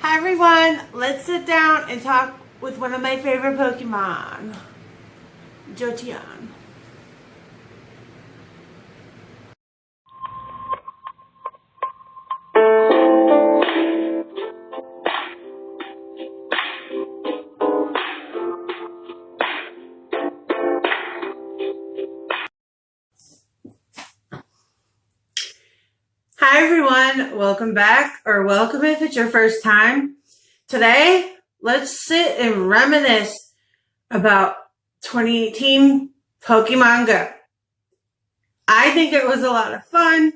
Hi everyone, let's sit down and talk with one of my favorite Pokemon, Jotian. Hi everyone, welcome back, or welcome if it's your first time. Today, let's sit and reminisce about 2018 Pokemon Go. I think it was a lot of fun.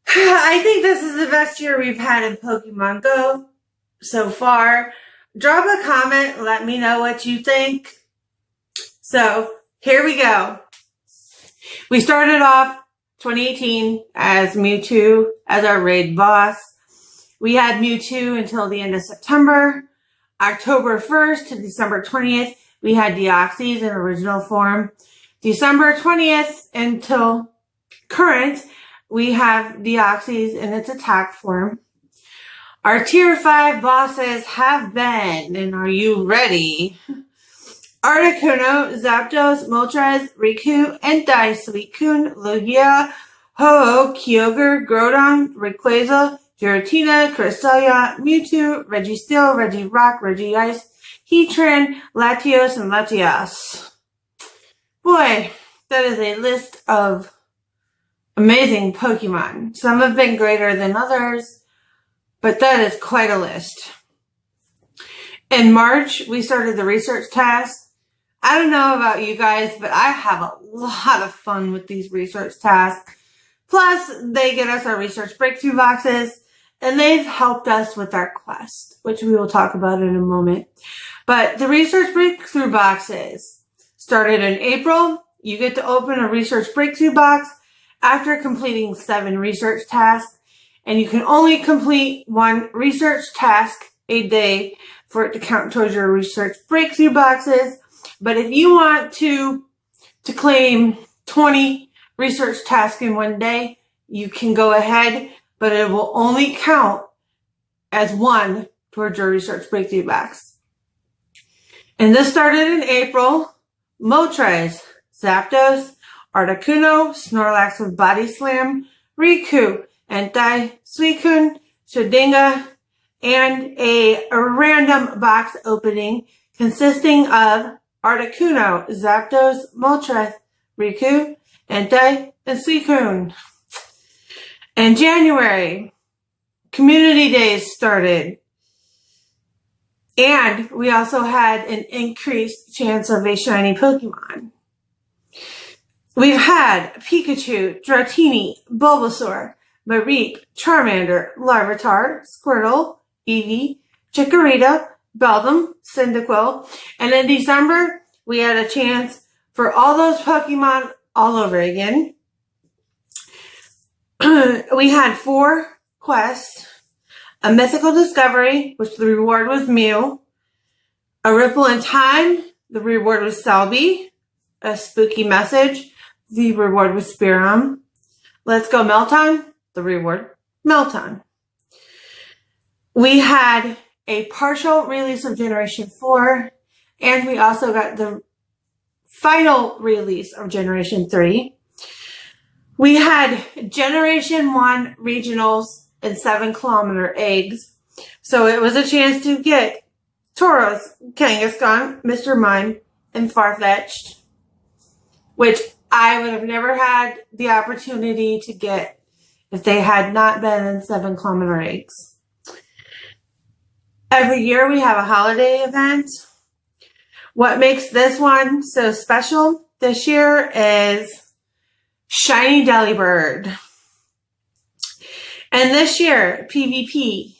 I think this is the best year we've had in Pokemon Go so far. Drop a comment, let me know what you think. So, here we go. We started off 2018 as Mewtwo as our raid boss. We had Mewtwo until the end of September. October 1st to December 20th, we had Deoxys in original form. December 20th until current, we have Deoxys in its attack form. Our tier 5 bosses have been, and are you ready? Articuno, Zapdos, Moltres, Riku, Entei, Suicune, Lugia, Ho-Oh, Kyogre, Groudon, Rayquaza, Giratina, Cresselia, Mewtwo, Registeel, Regirock, Regice, Heatran, Latios, and Latias. Boy, that is a list of amazing Pokemon. Some have been greater than others, but that is quite a list. In March, we started the research task. I don't know about you guys, but I have a lot of fun with these research tasks. Plus, they get us our research breakthrough boxes, and they've helped us with our quest, which we will talk about in a moment. But the research breakthrough boxes started in April. You get to open a research breakthrough box after completing 7 research tasks, and you can only complete 1 research task a day for it to count towards your research breakthrough boxes. But if you want to claim 20 research tasks in one day, you can go ahead, but it will only count as 1 towards your research breakthrough box. And this started in April. Moltres, Zapdos, Articuno, Snorlax with Body Slam, Riku, Entei, Suicune, Shedinga, and a random box opening consisting of Articuno, Zapdos, Moltres, Riku, Entei, and Suicune. In January, Community Days started. And we also had an increased chance of a shiny Pokemon. We've had Pikachu, Dratini, Bulbasaur, Mareep, Charmander, Larvitar, Squirtle, Eevee, Chikorita, Beldum, Cyndaquil, and in December, we had a chance for all those Pokemon all over again. We had 4 quests, a mythical discovery, which the reward was Mew, a ripple in time, the reward was Selby, a spooky message, the reward was Spearum, let's go Melton, the reward Melton. We had a partial release of Generation 4, and we also got the final release of Generation 3. We had Generation 1 regionals and 7-kilometer eggs, so it was a chance to get Tauros, Kangaskhan, Mr. Mime, and Farfetch'd, which I would have never had the opportunity to get if they had not been in 7-kilometer eggs. Every year we have a holiday event. What makes this one so special this year is Shiny Delibird. And this year, PvP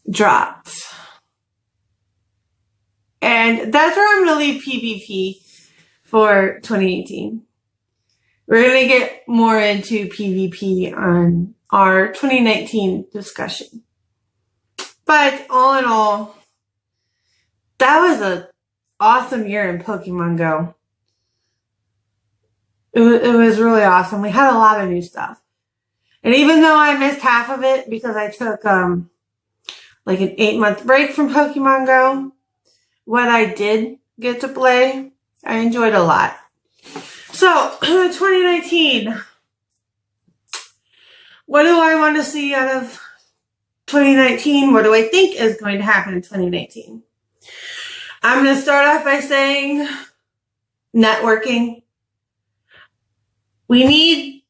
dropped. And that's where I'm going to leave PvP for 2018. We're going to get more into PvP on our 2019 discussion. But all in all, that was an awesome year in Pokemon Go. It was really awesome. We had a lot of new stuff. And even though I missed half of it because I took like an 8-month break from Pokemon Go. What I did get to play, I enjoyed a lot. So, 2019. What do I want to see out of 2019? What do I think is going to happen in 2019? I'm going to start off by saying networking. We need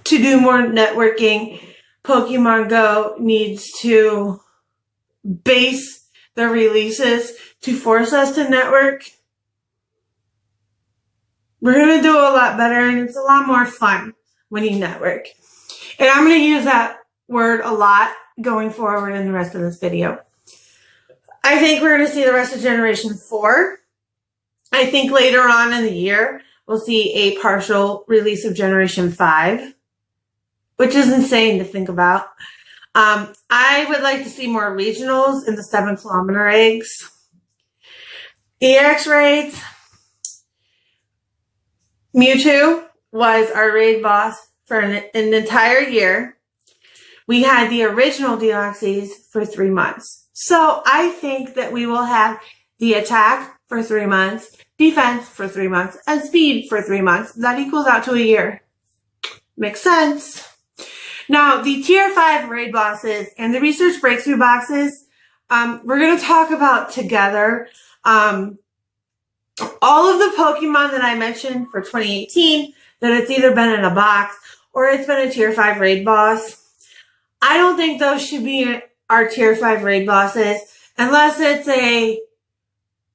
to do more networking. Pokemon Go needs to base their releases to force us to network. We're going to do a lot better, and it's a lot more fun when you network. And I'm going to use that word a lot going forward in the rest of this video. I think we're going to see the rest of Generation 4. I think later on in the year, we'll see a partial release of Generation 5, which is insane to think about. I would like to see more regionals in the 7-kilometer eggs. EX raids. Mewtwo was our raid boss for an entire year. We had the original Deoxys for 3 months. So I think that we will have the attack for 3 months, defense for 3 months, and speed for 3 months. That equals out to a year. Makes sense. Now, the Tier 5 raid bosses and the research breakthrough boxes, we're going to talk about together. All of the Pokemon that I mentioned for 2018, that it's either been in a box or it's been a Tier 5 raid boss. I don't think those should be our Tier 5 raid bosses unless it's a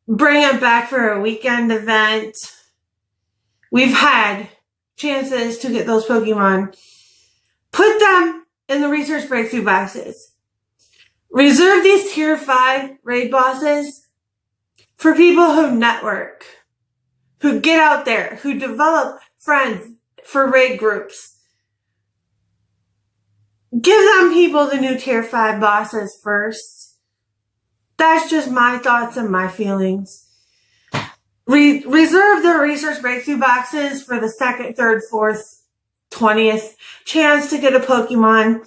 bring it back for a weekend event. We've had chances to get those Pokemon. Put them in the research breakthrough boxes. Reserve these Tier 5 raid bosses for people who network, who get out there, who develop friends for raid groups. Give them people the new Tier 5 bosses first. That's just my thoughts and my feelings. Reserve the research breakthrough boxes for the 2nd, 3rd, 4th, 20th chance to get a Pokemon.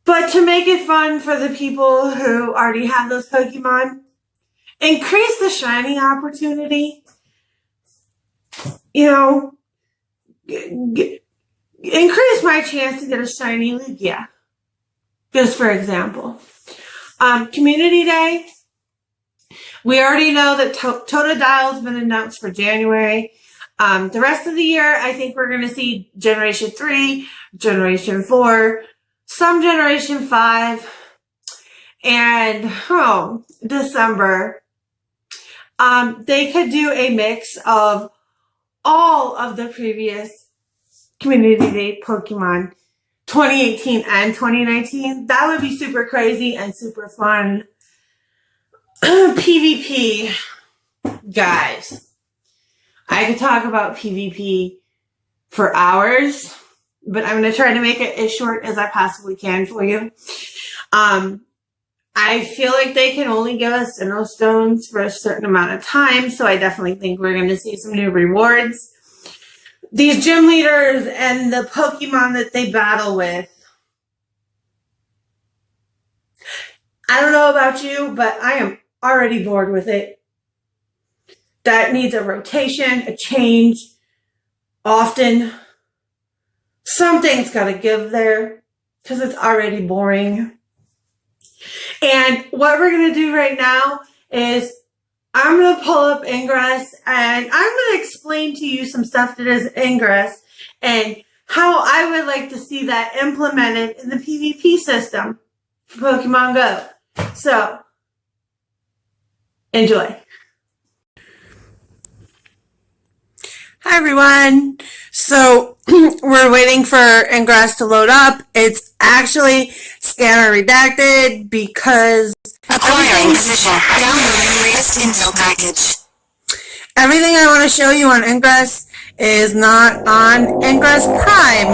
But to make it fun for the people who already have those Pokemon, increase the shiny opportunity. You know, increase my chance to get a shiny Lugia. Just for example. Community Day. We already know that Totodile's been announced for January. The rest of the year, I think we're going to see Generation 3, Generation 4, some Generation 5, and December. They could do a mix of all of the previous Community Day Pokemon 2018 and 2019. That would be super crazy and super fun. PvP. Guys, I could talk about PvP for hours, but I'm going to try to make it as short as I possibly can for you. I feel like they can only give us Sinnoh Stones for a certain amount of time, so I definitely think we're going to see some new rewards. These gym leaders and the Pokemon that they battle with. I don't know about you, but I am already bored with it. That needs a rotation, a change, often. Something's got to give there, because it's already boring. And what we're going to do right now is I'm going to pull up Ingress and I'm going to explain to you some stuff that is Ingress and how I would like to see that implemented in the PvP system for Pokemon Go. So, enjoy. Hi everyone. So we're waiting for Ingress to load up. It's actually scanner redacted because acquiring position. Downloading latest intel package. Everything I want to show you on Ingress is not on Ingress Prime.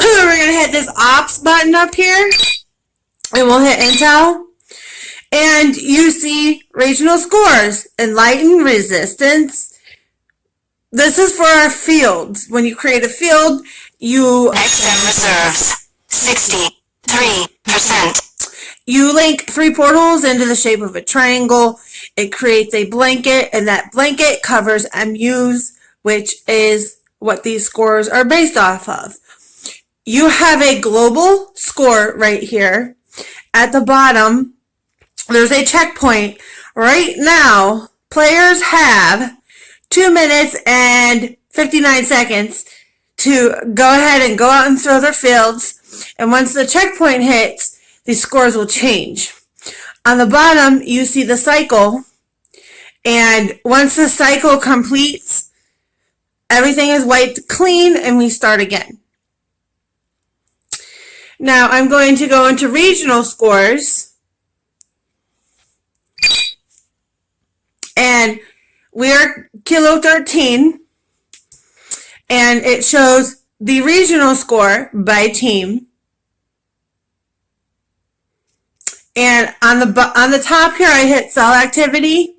So we're gonna hit this Ops button up here, and we'll hit Intel. And you see regional scores, Enlightened, Resistance. This is for our fields. When you create a field, you... XM reserves. 63%. You link 3 portals into the shape of a triangle. It creates a blanket, and that blanket covers MUs, which is what these scores are based off of. You have a global score right here. At the bottom, there's a checkpoint. Right now, players have 2 minutes and 59 seconds to go ahead and go out and throw their fields. And once the checkpoint hits, the scores will change. On the bottom, you see the cycle. And once the cycle completes, everything is wiped clean and we start again. Now I'm going to go into regional scores. And we are Kilo 13. And it shows the regional score by team. And on the top here, I hit cell activity.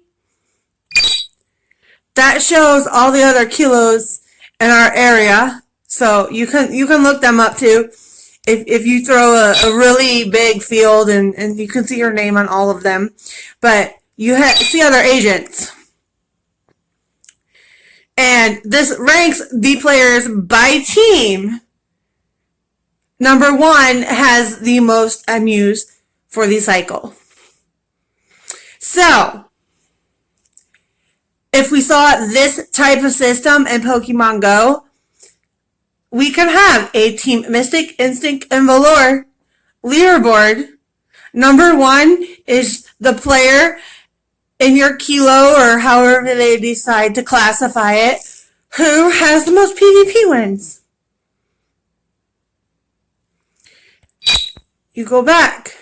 That shows all the other kilos in our area. So you can look them up too. If you throw a really big field and you can see your name on all of them. But you see other agents. And this ranks the players by team. Number 1 has the most MUs for the cycle. So, if we saw this type of system in Pokemon Go, we can have a Team Mystic, Instinct, and Velour leaderboard. Number 1 is the player in your kilo, or however they decide to classify it, who has the most PvP wins. You go back.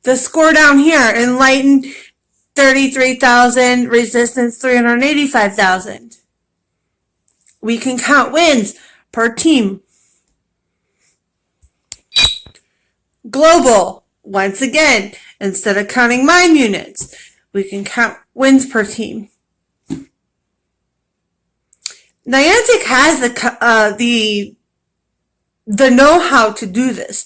The score down here, Enlightened 33,000, Resistance 385,000. We can count wins per team. Global, once again, instead of counting mine units, we can count wins per team. Niantic has the know-how to do this.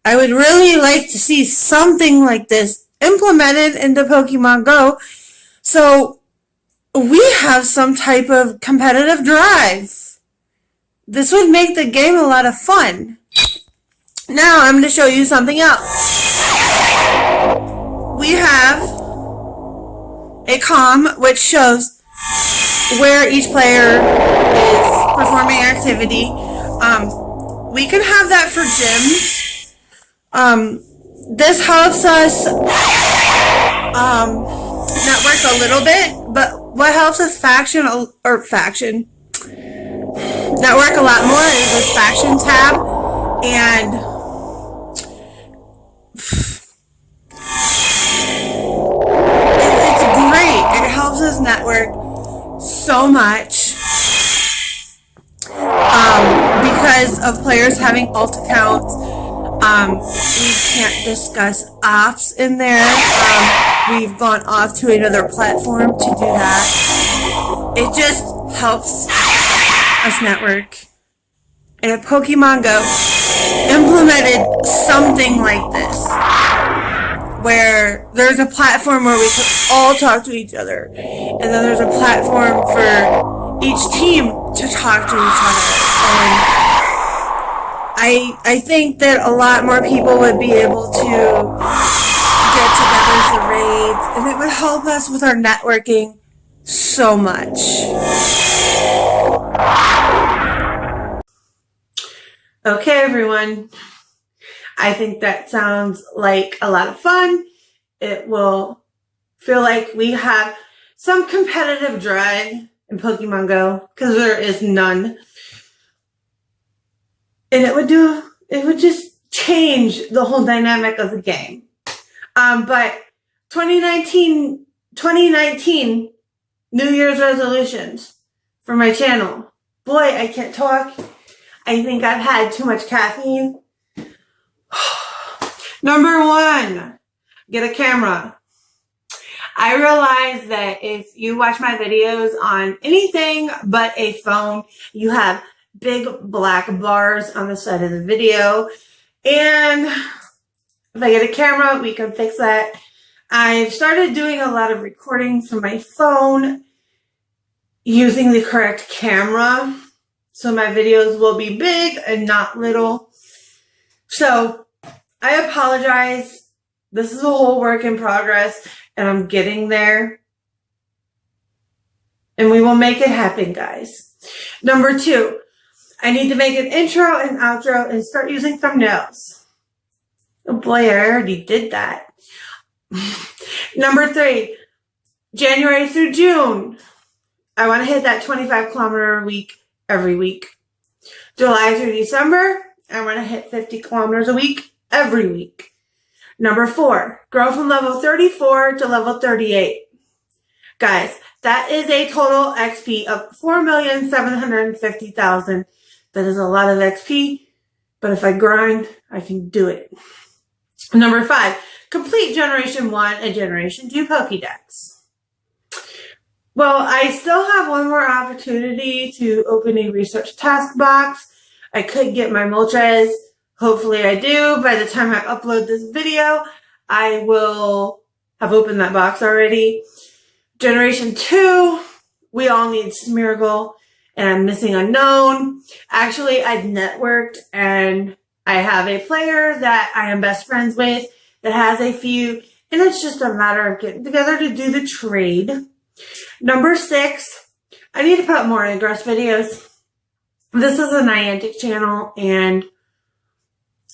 I would really like to see something like this implemented into Pokemon Go so we have some type of competitive drive. This would make the game a lot of fun. Now I'm going to show you something else. We have a comm which shows where each player is performing activity. We can have that for gyms. This helps us network a little bit, but what helps us network a lot more is this faction tab, and it's great. It helps us network so much because of players having alt accounts. We can't discuss ops in there. We've gone off to another platform to do that. It just helps us network. And if Pokemon Go implemented something like this, where there's a platform where we can all talk to each other, and then there's a platform for each team to talk to each other, and I think that a lot more people would be able to get together for raids, and it would help us with our networking so much. Okay, everyone. I think that sounds like a lot of fun. It will feel like we have some competitive drive in Pokemon Go, because there is none. And it would just change the whole dynamic of the game. But 2019 New Year's resolutions for my channel. Boy, I can't talk. I think I've had too much caffeine. Number 1, get a camera. I realize that if you watch my videos on anything but a phone, you have big black bars on the side of the video. And If I get a camera, we can fix that. I've started doing a lot of recordings from my phone using the correct camera. So my videos will be big and not little. So I apologize. This is a whole work in progress and I'm getting there. And we will make it happen, guys. Number 2, I need to make an intro and outro and start using thumbnails. Oh boy, I already did that. Number 3, January through June, I want to hit that 25 kilometer a week every week. July through December, I want to hit 50 kilometers a week every week. Number 4, grow from level 34 to level 38. Guys, that is a total XP of 4,750,000. That is a lot of XP, but if I grind, I can do it. Number 5, complete Generation 1 and Generation 2 Pokédex. Well, I still have one more opportunity to open a research task box. I could get my Moltres. Hopefully I do. By the time I upload this video, I will have opened that box already. Generation 2, we all need Smeargle, and I'm missing Unknown. Actually, I've networked, and I have a player that I am best friends with that has a few, and it's just a matter of getting together to do the trade. Number 6, I need to put more Ingress videos. This is a Niantic channel, and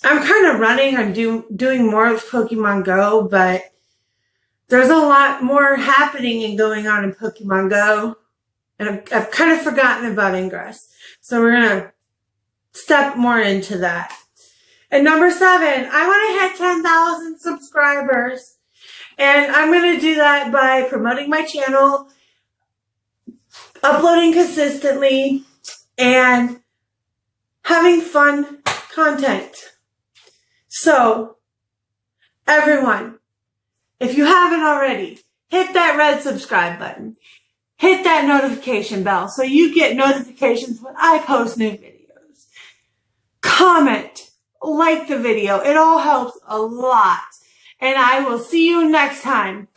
I'm kind of running. I'm doing more of Pokemon Go, but there's a lot more happening and going on in Pokemon Go, and I've kind of forgotten about Ingress. So we're going to step more into that. And number 7, I want to hit 10,000 subscribers. And I'm going to do that by promoting my channel, uploading consistently, and having fun content. So, everyone, if you haven't already, hit that red subscribe button. Hit that notification bell so you get notifications when I post new videos. Comment, like the video. It all helps a lot. And I will see you next time.